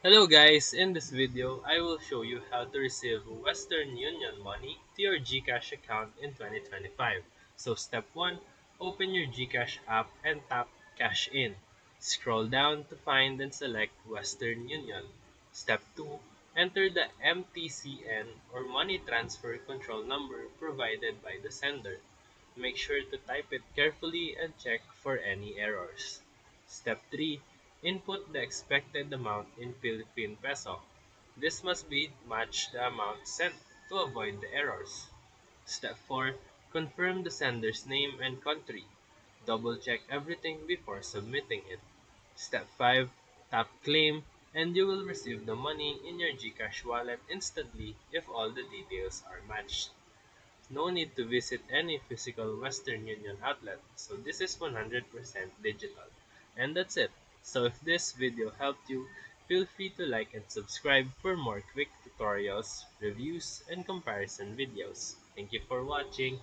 Hello guys, in this video, I will show you how to receive Western Union money to your GCash account in 2025. So step 1, open your GCash app and tap Cash In. Scroll down to find and select Western Union. Step 2, enter the MTCN or Money Transfer Control Number provided by the sender. Make sure to type it carefully and check for any errors. Step 3. Input the expected amount in Philippine peso. This must be match the amount sent to avoid the errors. Step 4. Confirm the sender's name and country. Double check everything before submitting it. Step 5. Tap claim and you will receive the money in your GCash wallet instantly if all the details are matched. No need to visit any physical Western Union outlet, so this is 100% digital. And that's it. So if this video helped you, feel free to like and subscribe for more quick tutorials, reviews, and comparison videos. Thank you for watching.